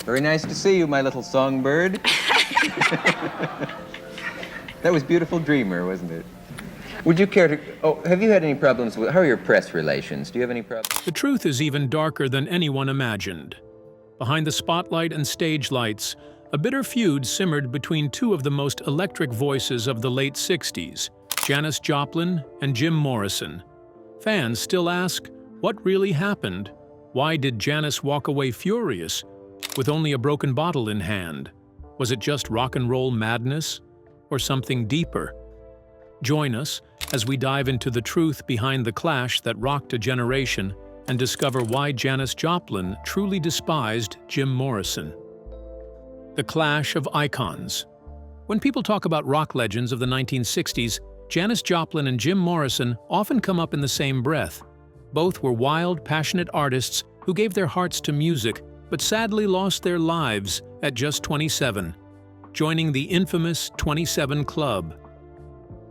Very nice to see you, my little songbird. That was Beautiful Dreamer, wasn't it? Would you care to... Oh, have you had any problems with... How are your press relations? Do you have any problems? The truth is even darker than anyone imagined. Behind the spotlight and stage lights, a bitter feud simmered between two of the most electric voices of the late 60s, Janis Joplin and Jim Morrison. Fans still ask, what really happened? Why did Janis walk away furious, with only a broken bottle in hand? Was it just rock and roll madness, or something deeper? Join us as we dive into the truth behind the clash that rocked a generation and discover why Janis Joplin truly despised Jim Morrison. The clash of icons. When people talk about rock legends of the 1960s, Janis Joplin and Jim Morrison often come up in the same breath. Both were wild, passionate artists who gave their hearts to music, but sadly lost their lives at just 27, joining the infamous 27 Club.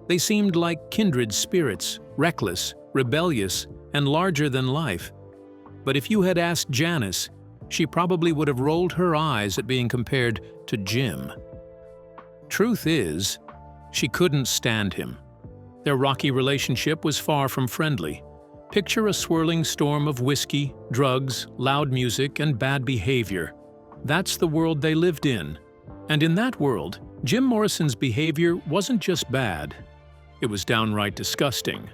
They seemed like kindred spirits, reckless, rebellious, and larger than life. But if you had asked Janis, she probably would have rolled her eyes at being compared to Jim. Truth is, she couldn't stand him. Their rocky relationship was far from friendly. Picture a swirling storm of whiskey, drugs, loud music, and bad behavior. That's the world they lived in. And in that world, Jim Morrison's behavior wasn't just bad. It was downright disgusting.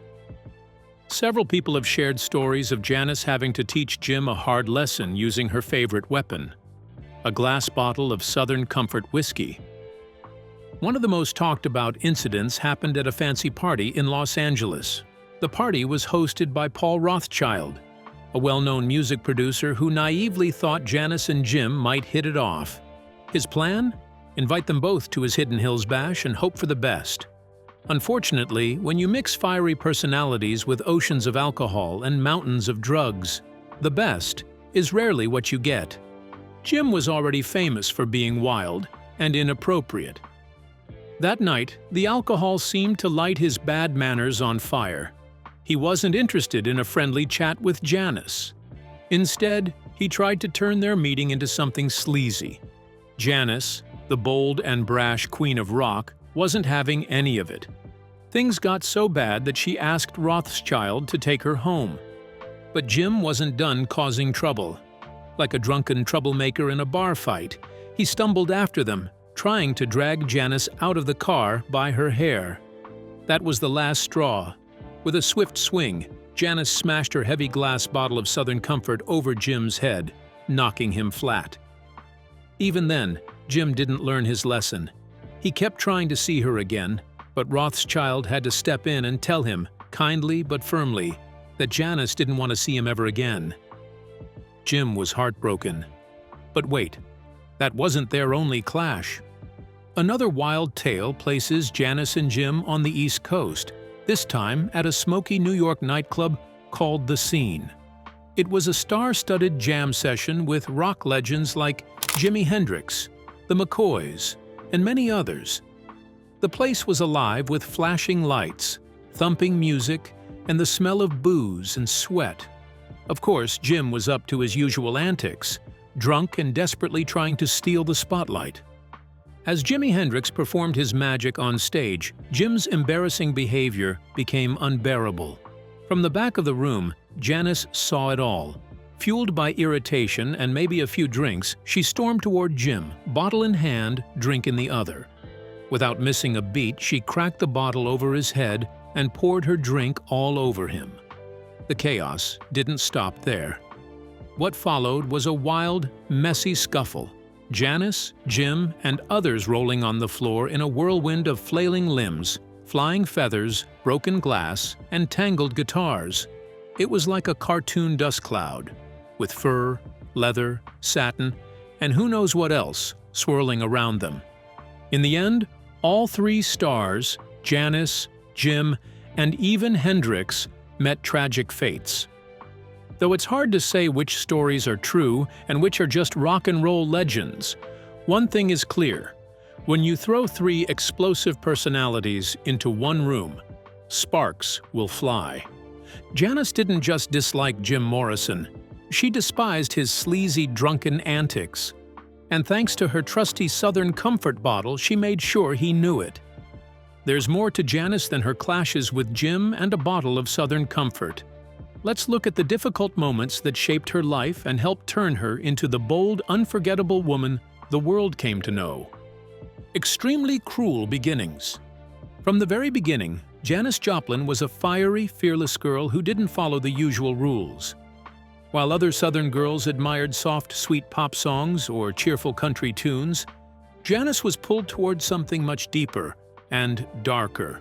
Several people have shared stories of Janis having to teach Jim a hard lesson using her favorite weapon, a glass bottle of Southern Comfort whiskey. One of the most talked about incidents happened at a fancy party in Los Angeles. The party was hosted by Paul Rothchild, a well-known music producer who naively thought Janis and Jim might hit it off. His plan? Invite them both to his Hidden Hills bash and hope for the best. Unfortunately, when you mix fiery personalities with oceans of alcohol and mountains of drugs, the best is rarely what you get. Jim was already famous for being wild and inappropriate. That night, the alcohol seemed to light his bad manners on fire. He wasn't interested in a friendly chat with Janis. Instead, he tried to turn their meeting into something sleazy. Janis, the bold and brash queen of rock, wasn't having any of it. Things got so bad that she asked Rothschild to take her home. But Jim wasn't done causing trouble. Like a drunken troublemaker in a bar fight, he stumbled after them, trying to drag Janis out of the car by her hair. That was the last straw. With a swift swing, Janis smashed her heavy glass bottle of Southern Comfort over Jim's head, knocking him flat. Even then, Jim didn't learn his lesson. He kept trying to see her again, but Rothschild had to step in and tell him, kindly but firmly, that Janis didn't want to see him ever again. Jim was heartbroken. But wait, that wasn't their only clash. Another wild tale places Janis and Jim on the East Coast, this time at a smoky New York nightclub called The Scene. It was a star-studded jam session with rock legends like Jimi Hendrix, the McCoys, and many others. The place was alive with flashing lights, thumping music, and the smell of booze and sweat. Of course, Jim was up to his usual antics, drunk and desperately trying to steal the spotlight. As Jimi Hendrix performed his magic on stage, Jim's embarrassing behavior became unbearable. From the back of the room, Janis saw it all. Fueled by irritation and maybe a few drinks, she stormed toward Jim, bottle in hand, drink in the other. Without missing a beat, she cracked the bottle over his head and poured her drink all over him. The chaos didn't stop there. What followed was a wild, messy scuffle. Janis, Jim, and others rolling on the floor in a whirlwind of flailing limbs, flying feathers, broken glass, and tangled guitars. It was like a cartoon dust cloud, with fur, leather, satin, and who knows what else swirling around them. In the end, all three stars, Janis, Jim, and even Hendrix, met tragic fates. Though it's hard to say which stories are true and which are just rock and roll legends, one thing is clear. When you throw three explosive personalities into one room, sparks will fly. Janis didn't just dislike Jim Morrison. She despised his sleazy, drunken antics. And thanks to her trusty Southern Comfort bottle, she made sure he knew it. There's more to Janis than her clashes with Jim and a bottle of Southern Comfort. Let's look at the difficult moments that shaped her life and helped turn her into the bold, unforgettable woman the world came to know. Extremely cruel beginnings. From the very beginning, Janis Joplin was a fiery, fearless girl who didn't follow the usual rules. While other Southern girls admired soft, sweet pop songs or cheerful country tunes, Janis was pulled towards something much deeper and darker.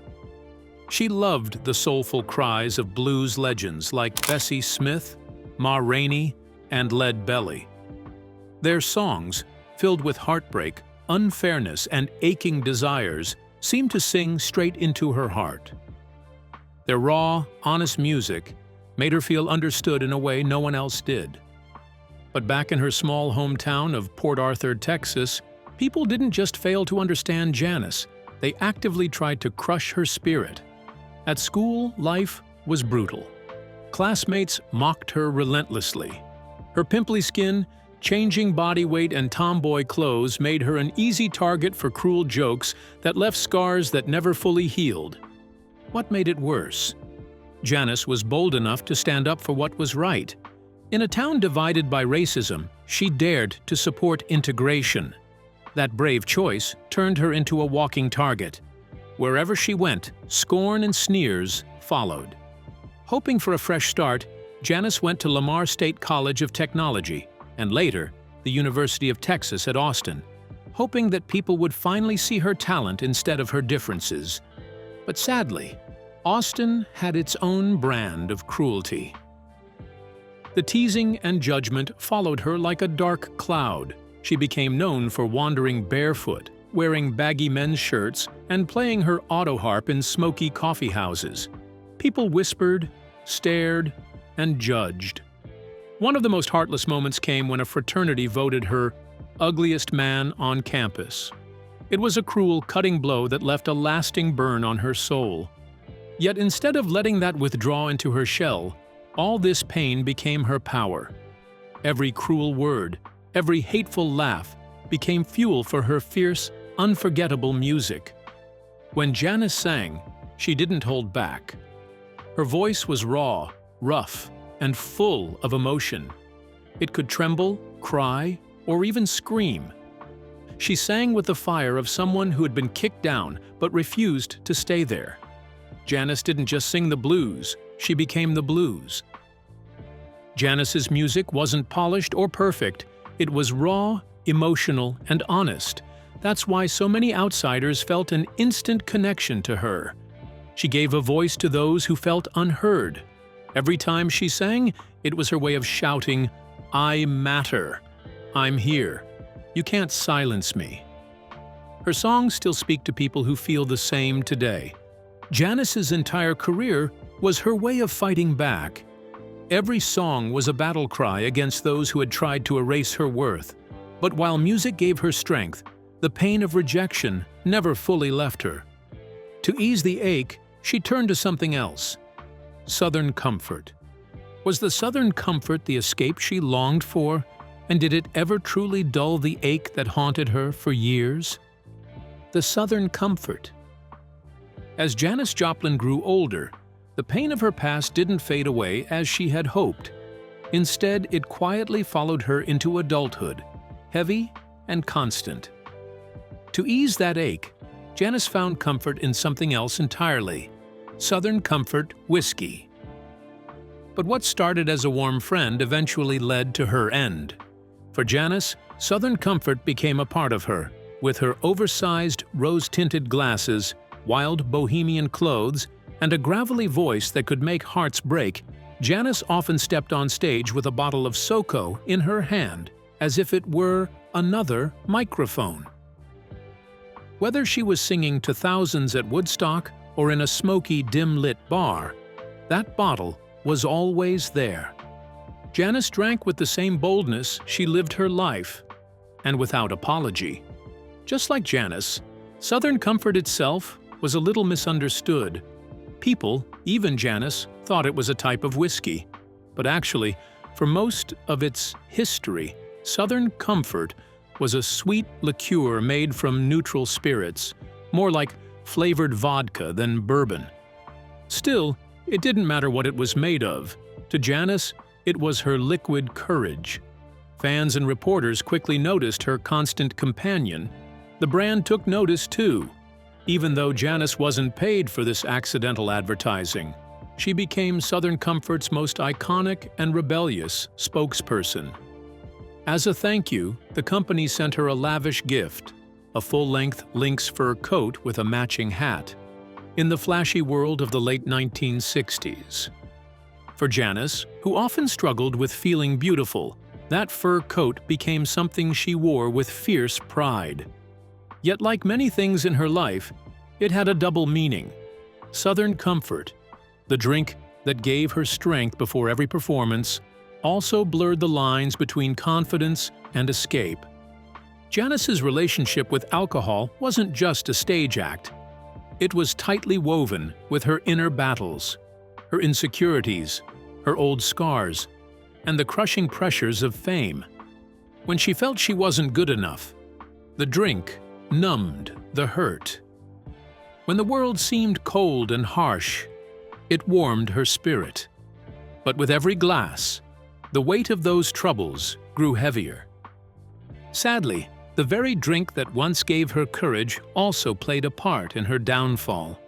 She loved the soulful cries of blues legends like Bessie Smith, Ma Rainey, and Lead Belly. Their songs, filled with heartbreak, unfairness, and aching desires, seemed to sing straight into her heart. Their raw, honest music made her feel understood in a way no one else did. But back in her small hometown of Port Arthur, Texas, people didn't just fail to understand Janis, they actively tried to crush her spirit. At school, life was brutal. Classmates mocked her relentlessly. Her pimply skin, changing body weight, and tomboy clothes made her an easy target for cruel jokes that left scars that never fully healed. What made it worse? Janis was bold enough to stand up for what was right. In a town divided by racism, she dared to support integration. That brave choice turned her into a walking target. Wherever she went, scorn and sneers followed. Hoping for a fresh start, Janis went to Lamar State College of Technology, and later, the University of Texas at Austin, hoping that people would finally see her talent instead of her differences. But sadly, Austin had its own brand of cruelty. The teasing and judgment followed her like a dark cloud. She became known for wandering barefoot, wearing baggy men's shirts, and playing her auto harp in smoky coffee houses. People whispered, stared, and judged. One of the most heartless moments came when a fraternity voted her ugliest man on campus. It was a cruel, cutting blow that left a lasting burn on her soul. Yet instead of letting that withdraw into her shell, all this pain became her power. Every cruel word, every hateful laugh became fuel for her fierce, unforgettable music. When Janis sang, she didn't hold back. Her voice was raw, rough, and full of emotion. It could tremble, cry, or even scream. She sang with the fire of someone who had been kicked down but refused to stay there. Janis didn't just sing the blues, she became the blues. Janis's music wasn't polished or perfect. It was raw, emotional, and honest. That's why so many outsiders felt an instant connection to her. She gave a voice to those who felt unheard. Every time she sang, it was her way of shouting, "I matter. I'm here. You can't silence me." Her songs still speak to people who feel the same today. Janis's entire career was her way of fighting back. Every song was a battle cry against those who had tried to erase her worth. But while music gave her strength, the pain of rejection never fully left her. To ease the ache, she turned to something else. Southern comfort. Was the Southern comfort the escape she longed for? And did it ever truly dull the ache that haunted her for years? The Southern comfort. As Janis Joplin grew older, the pain of her past didn't fade away as she had hoped. Instead, it quietly followed her into adulthood, heavy and constant. To ease that ache, Janis found comfort in something else entirely: Southern Comfort whiskey. But what started as a warm friend eventually led to her end. For Janis, Southern Comfort became a part of her. With her oversized, rose-tinted glasses, wild bohemian clothes, and a gravelly voice that could make hearts break, Janis often stepped on stage with a bottle of SoCo in her hand, as if it were another microphone. Whether she was singing to thousands at Woodstock or in a smoky, dim-lit bar, that bottle was always there. Janis drank with the same boldness she lived her life, and without apology. Just like Janis, Southern Comfort itself was a little misunderstood. People, even Janis, thought it was a type of whiskey. But actually, for most of its history, Southern Comfort was a sweet liqueur made from neutral spirits, more like flavored vodka than bourbon. Still, it didn't matter what it was made of. To Janis, it was her liquid courage. Fans and reporters quickly noticed her constant companion. The brand took notice too. Even though Janis wasn't paid for this accidental advertising, she became Southern Comfort's most iconic and rebellious spokesperson. As a thank you, the company sent her a lavish gift, a full-length lynx fur coat with a matching hat, in the flashy world of the late 1960s. For Janis, who often struggled with feeling beautiful, that fur coat became something she wore with fierce pride. Yet like many things in her life, it had a double meaning. Southern Comfort, the drink that gave her strength before every performance, also blurred the lines between confidence and escape. Janis's relationship with alcohol wasn't just a stage act. It was tightly woven with her inner battles, her insecurities, her old scars, and the crushing pressures of fame. When she felt she wasn't good enough, the drink numbed the hurt. When the world seemed cold and harsh, it warmed her spirit. But with every glass, the weight of those troubles grew heavier. Sadly, the very drink that once gave her courage also played a part in her downfall.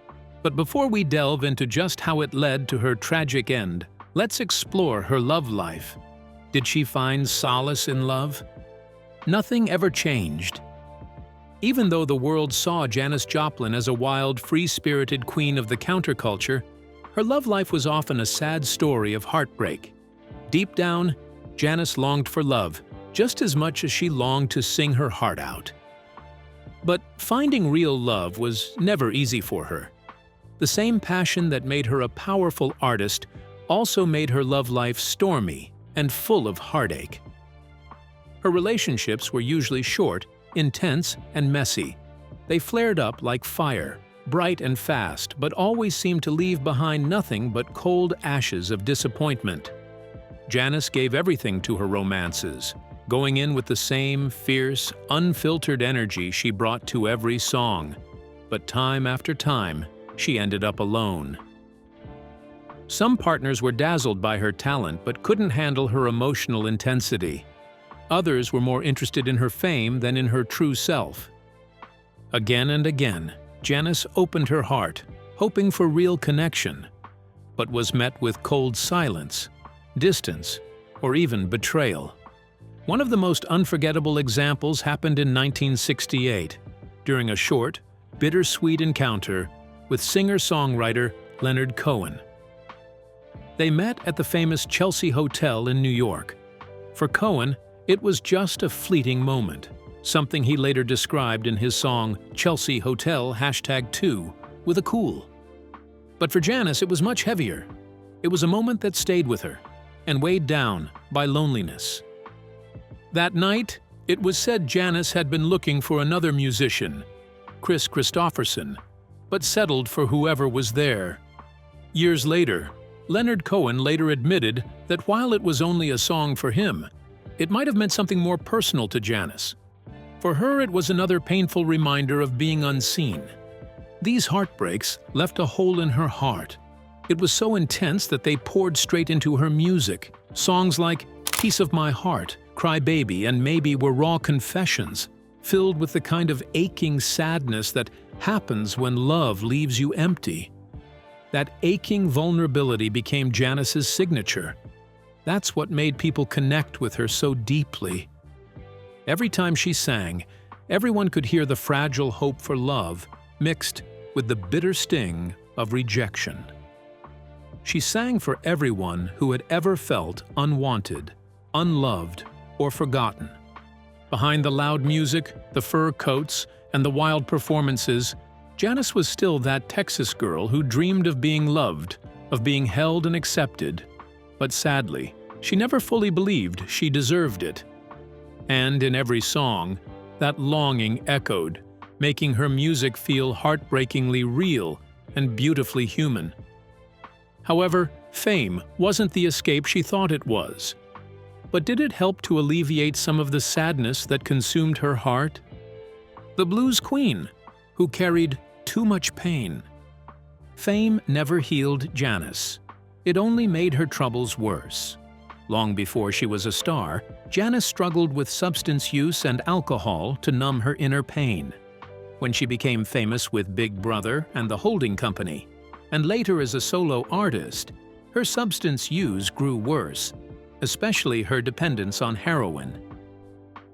But before we delve into just how it led to her tragic end, let's explore her love life. Did she find solace in love? Nothing ever changed. Even though the world saw Janis Joplin as a wild, free-spirited queen of the counterculture, her love life was often a sad story of heartbreak. Deep down, Janis longed for love, just as much as she longed to sing her heart out. But finding real love was never easy for her. The same passion that made her a powerful artist also made her love life stormy and full of heartache. Her relationships were usually short, intense, and messy. They flared up like fire, bright and fast, but always seemed to leave behind nothing but cold ashes of disappointment. Janis gave everything to her romances, going in with the same fierce, unfiltered energy she brought to every song. But time after time, she ended up alone. Some partners were dazzled by her talent but couldn't handle her emotional intensity. Others were more interested in her fame than in her true self. Again and again, Janis opened her heart, hoping for real connection, but was met with cold silence, distance, or even betrayal. One of the most unforgettable examples happened in 1968, during a short, bittersweet encounter with singer-songwriter Leonard Cohen. They met at the famous Chelsea Hotel in New York. For Cohen, it was just a fleeting moment, something he later described in his song Chelsea Hotel #2 with a cool. But for Janis, it was much heavier. It was a moment that stayed with her and weighed down by loneliness. That night, it was said Janis had been looking for another musician, Chris Christopherson, but settled for whoever was there. Years later, Leonard Cohen later admitted that while it was only a song for him, it might have meant something more personal to Janis. For her, it was another painful reminder of being unseen. These heartbreaks left a hole in her heart. It was so intense that they poured straight into her music. Songs like Piece of My Heart, Cry Baby, and Maybe were raw confessions, filled with the kind of aching sadness that happens when love leaves you empty. That aching vulnerability became Janis's signature. That's what made people connect with her so deeply. Every time she sang, everyone could hear the fragile hope for love mixed with the bitter sting of rejection. She sang for everyone who had ever felt unwanted, unloved, or forgotten. Behind the loud music, the fur coats, and the wild performances, Janis was still that Texas girl who dreamed of being loved, of being held and accepted. But sadly, she never fully believed she deserved it. And in every song, that longing echoed, making her music feel heartbreakingly real and beautifully human. However, fame wasn't the escape she thought it was. But did it help to alleviate some of the sadness that consumed her heart? The blues queen, who carried too much pain. Fame never healed Janis. It only made her troubles worse. Long before she was a star, Janis struggled with substance use and alcohol to numb her inner pain. When she became famous with Big Brother and the holding company, and later as a solo artist, her substance use grew worse, especially her dependence on heroin.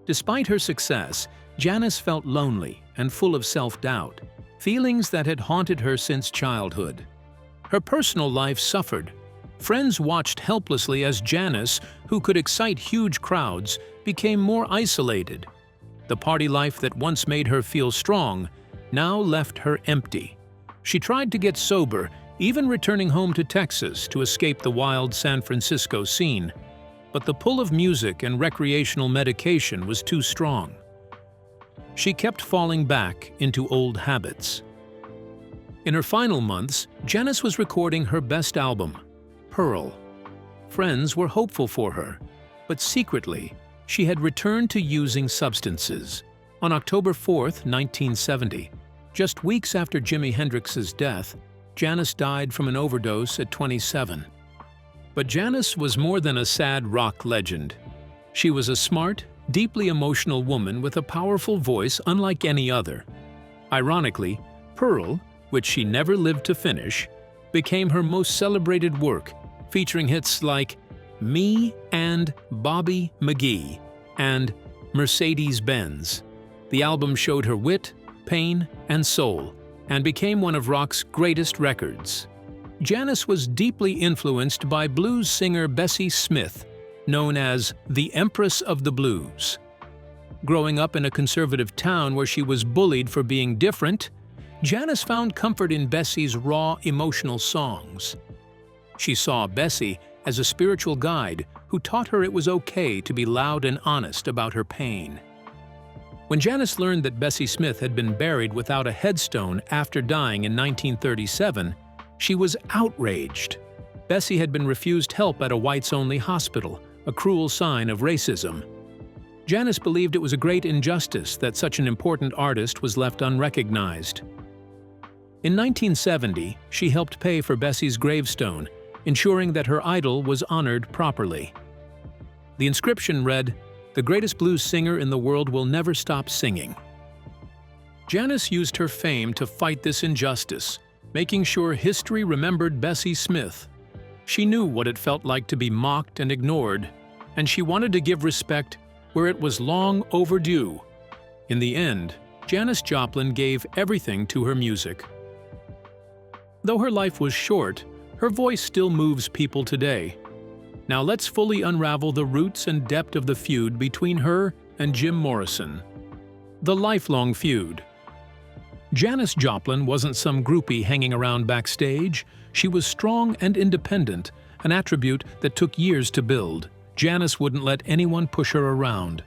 Despite her success, Janis felt lonely and full of self-doubt, feelings that had haunted her since childhood. Her personal life suffered. Friends watched helplessly as Janis, who could excite huge crowds, became more isolated. The party life that once made her feel strong now left her empty. She tried to get sober, even returning home to Texas to escape the wild San Francisco scene. But the pull of music and recreational medication was too strong. She kept falling back into old habits. In her final months, Janis was recording her best album, Pearl. Friends were hopeful for her, but secretly, she had returned to using substances. On October 4, 1970, just weeks after Jimi Hendrix's death, Janis died from an overdose at 27. But Janis was more than a sad rock legend. She was a smart, deeply emotional woman with a powerful voice unlike any other. Ironically, Pearl, which she never lived to finish, became her most celebrated work, featuring hits like Me and Bobby McGee and Mercedes-Benz. The album showed her wit, pain, and soul, and became one of rock's greatest records. Janis was deeply influenced by blues singer Bessie Smith, known as the Empress of the Blues. Growing up in a conservative town where she was bullied for being different, Janis found comfort in Bessie's raw, emotional songs. She saw Bessie as a spiritual guide who taught her it was okay to be loud and honest about her pain. When Janis learned that Bessie Smith had been buried without a headstone after dying in 1937, she was outraged. Bessie had been refused help at a whites-only hospital, a cruel sign of racism. Janis believed it was a great injustice that such an important artist was left unrecognized. In 1970, she helped pay for Bessie's gravestone, ensuring that her idol was honored properly. The inscription read, "The greatest blues singer in the world will never stop singing." Janis used her fame to fight this injustice, making sure history remembered Bessie Smith. She knew what it felt like to be mocked and ignored, and she wanted to give respect where it was long overdue. In the end, Janis Joplin gave everything to her music. Though her life was short, her voice still moves people today. Now let's fully unravel the roots and depth of the feud between her and Jim Morrison. The lifelong feud. Janis Joplin wasn't some groupie hanging around backstage. She was strong and independent, an attribute that took years to build. Janis wouldn't let anyone push her around.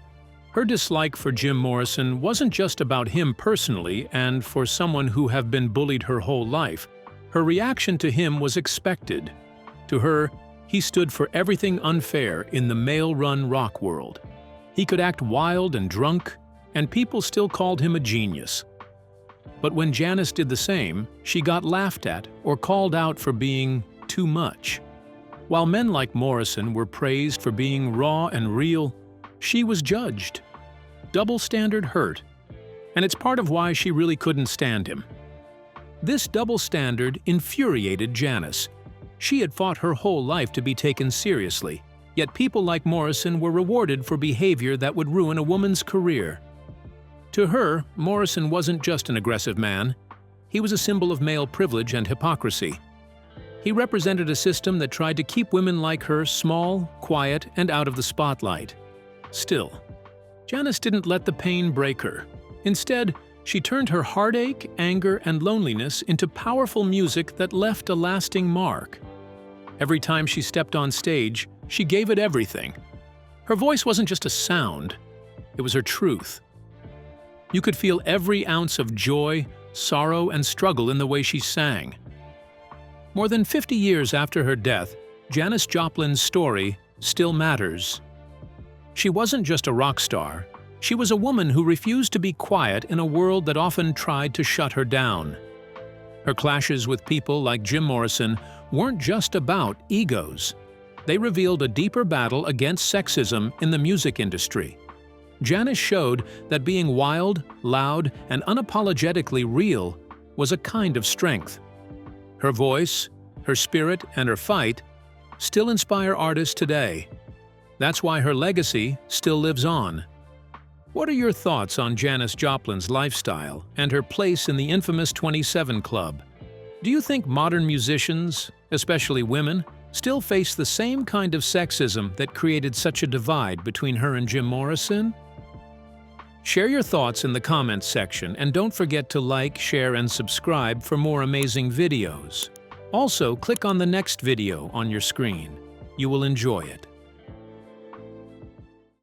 Her dislike for Jim Morrison wasn't just about him personally, and for someone who had been bullied her whole life. Her reaction to him was expected. To her, he stood for everything unfair in the male-run rock world. He could act wild and drunk, and people still called him a genius. But when Janis did the same, she got laughed at or called out for being too much. While men like Morrison were praised for being raw and real, she was judged. Double standard hurt, and it's part of why she really couldn't stand him. This double standard infuriated Janis. She had fought her whole life to be taken seriously, yet people like Morrison were rewarded for behavior that would ruin a woman's career. To her, Morrison wasn't just an aggressive man. He was a symbol of male privilege and hypocrisy. He represented a system that tried to keep women like her small, quiet, and out of the spotlight. Still, Janis didn't let the pain break her. Instead, she turned her heartache, anger, and loneliness into powerful music that left a lasting mark. Every time she stepped on stage, she gave it everything. Her voice wasn't just a sound, it was her truth. You could feel every ounce of joy, sorrow, and struggle in the way she sang. More than 50 years after her death, Janis Joplin's story still matters. She wasn't just a rock star. She was a woman who refused to be quiet in a world that often tried to shut her down. Her clashes with people like Jim Morrison weren't just about egos. They revealed a deeper battle against sexism in the music industry. Janis showed that being wild, loud, and unapologetically real was a kind of strength. Her voice, her spirit, and her fight still inspire artists today. That's why her legacy still lives on. What are your thoughts on Janis Joplin's lifestyle and her place in the infamous 27 Club? Do you think modern musicians, especially women, still face the same kind of sexism that created such a divide between her and Jim Morrison? Share your thoughts in the comments section, and don't forget to like, share, and subscribe for more amazing videos. Also, click on the next video on your screen. You will enjoy it.